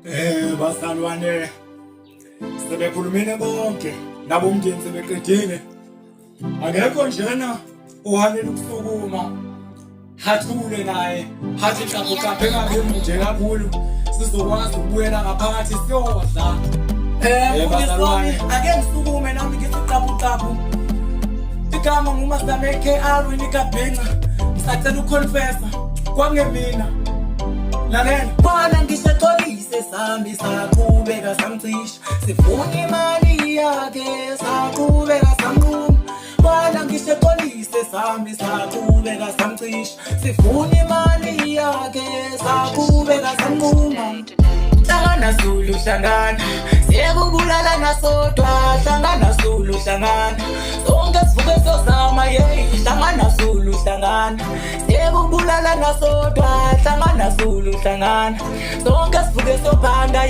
Bazalwane sebekhulumile bonke nabo umndeni sebeqedile. Akekho njena ohanela ukusukuma. Hathule naye, hathi xaphu engaphezulu nje kakhulu. Sizokwazi ukubuyela ngaphakathi siyodla. Bazalwane ake ngisukume nami ngithi xaphu. Igama nguMaster KR Nikabhenca. Ngisacela uconfessa kwangemina. Lalela bhala ngisexolise sami sakubeka samcisha sifuna imali yakhe sakubeka samnquma bhala ngisexolise sami sakubeka samcisha sifuna imali yakhe sakubeka samnquma hlangana Zulu hlangana siyekubulala nasodwa hlangana Zulu hlangana sonke sivuke sozama hlangana Zulu hlangana siyekubulala nasodwa hlangana Zulu hlangana sonke sivuke sophanda